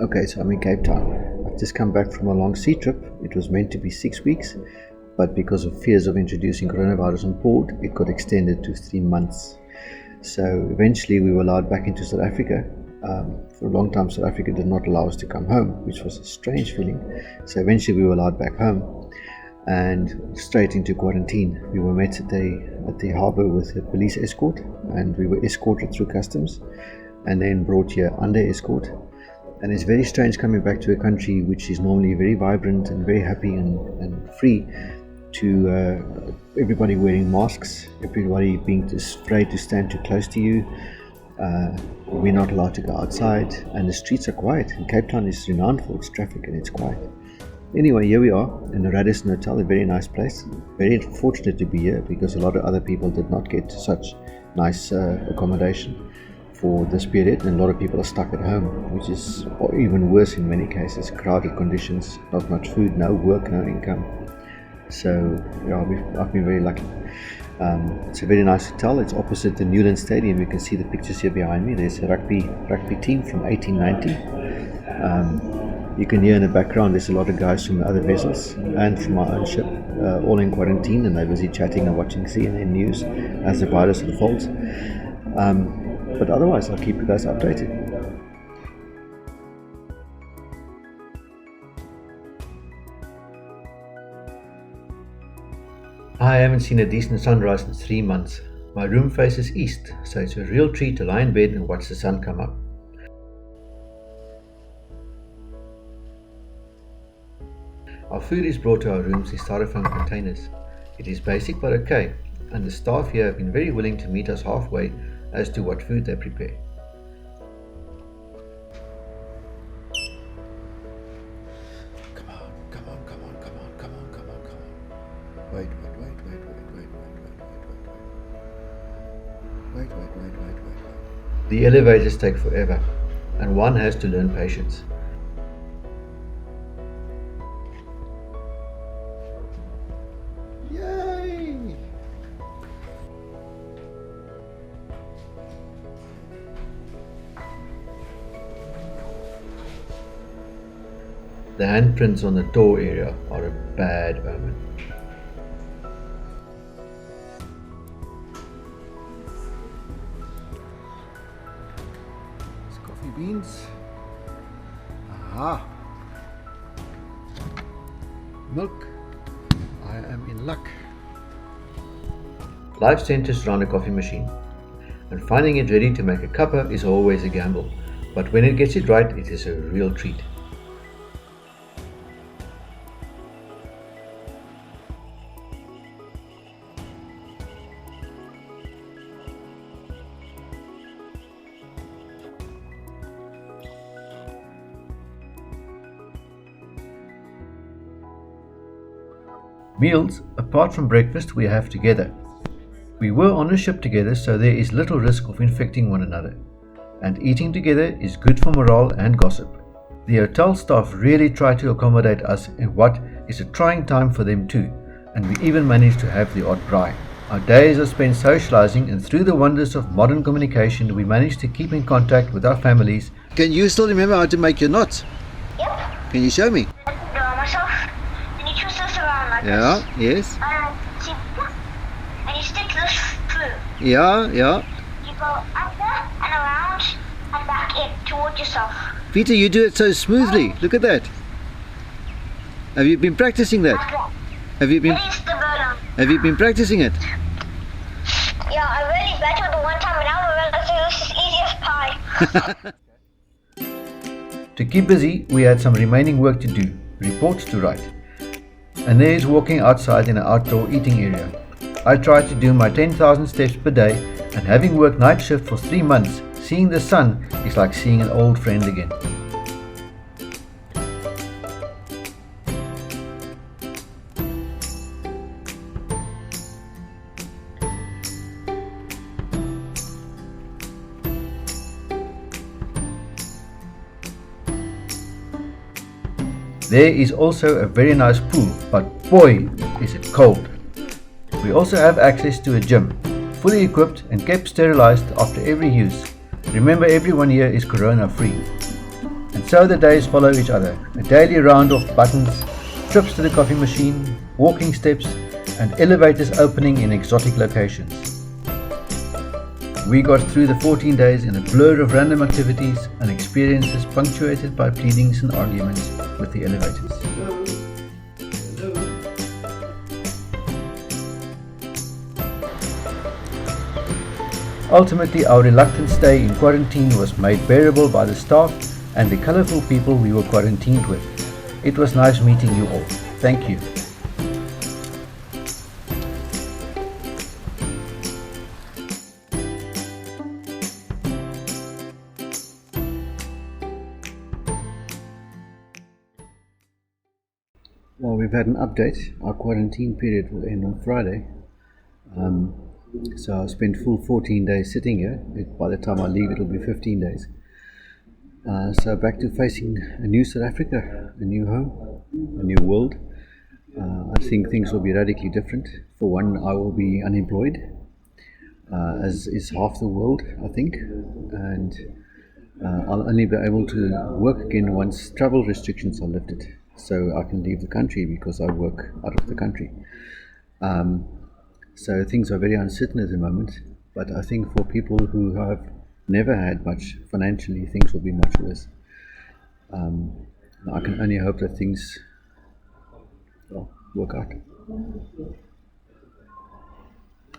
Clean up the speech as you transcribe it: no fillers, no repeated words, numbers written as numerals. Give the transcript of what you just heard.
Okay, so I'm in Cape Town. I've just come back from a long sea trip. It was meant to be 6 weeks, but because of fears of introducing coronavirus on board, it got extended to 3 months. So eventually we were allowed back into South Africa. For a long time, South Africa did not allow us to come home, which was a strange feeling. So eventually we were allowed back home and straight into quarantine. We were met at the harbour with a police escort, and we were escorted through customs and then brought here under escort. And it's very strange coming back to a country which is normally very vibrant and very happy and free, to everybody wearing masks, everybody being afraid to stand too close to you. We're not allowed to go outside, and the streets are quiet. And Cape Town is renowned for its traffic, and it's quiet. Anyway, here we are in the Radisson Hotel, a very nice place. Very fortunate to be here because a lot of other people did not get such nice accommodation for this period, and a lot of people are stuck at home, which is even worse in many cases. Crowded conditions, not much food, no work, no income. So yeah, I've been very lucky. It's a very nice hotel. It's opposite the Newland Stadium. You can see the pictures here behind me. There's a rugby team from 1890. You can hear in the background there's a lot of guys from the other vessels and from our own ship, all in quarantine, and they're busy chatting and watching CNN news as the virus unfolds. But otherwise, I'll keep you guys updated. I haven't seen a decent sunrise in 3 months. My room faces east, so it's a real treat to lie in bed and watch the sun come up. Our food is brought to our rooms in styrofoam containers. It is basic but okay, and the staff here have been very willing to meet us halfway as to what food they prepare. Come on. Wait. The elevators take forever, and one has to learn patience. Yay! The handprints on the door area are a bad omen. It's coffee beans. Aha! Milk. I am in luck. Life centers around a coffee machine, and finding it ready to make a cuppa is always a gamble, but when it gets it right, it is a real treat. Meals, apart from breakfast, we have together. We were on a ship together, so there is little risk of infecting one another. And eating together is good for morale and gossip. The hotel staff really try to accommodate us in what is a trying time for them too, and we even managed to have the odd braai. Our days are spent socializing, and through the wonders of modern communication, we managed to keep in contact with our families. Can you still remember how to make your knots? Yep. Can you show me? Do it myself. And you twist this around like Yeah, this. yes. See, and you stick this through. Yeah. You go under and around and back in towards yourself. Peter, you do it so smoothly. Look at that. Have you been practicing that? Like that. Have you been Release the burner. Have you been practicing it? Yeah, I really battled the one time and now I realized this is easy as pie. To keep busy, we had some remaining work to do, reports to write. And there's walking outside in an outdoor eating area. I tried to do my 10,000 steps per day, and having worked night shift for 3 months, seeing the sun is like seeing an old friend again. There is also a very nice pool, but boy, is it cold. We also have access to a gym, fully equipped and kept sterilized after every use. Remember, everyone here is corona free. And so the days follow each other. A daily round of buttons, trips to the coffee machine, walking steps, and elevators opening in exotic locations. We got through the 14 days in a blur of random activities and experiences punctuated by pleadings and arguments with the elevators. Ultimately, our reluctant stay in quarantine was made bearable by the staff and the colourful people we were quarantined with. It was nice meeting you all. Thank you. Well, we've had an update. Our quarantine period will end on Friday. So I've spent full 14 days sitting here. By the time I leave, it'll be 15 days. So back to facing a new South Africa, a new home, a new world. I think things will be radically different. For one, I will be unemployed, as is half the world, I think. And I'll only be able to work again once travel restrictions are lifted. So I can leave the country because I work out of the country. So things are very uncertain at the moment, but I think for people who have never had much financially, things will be much worse. I can only hope that things work out.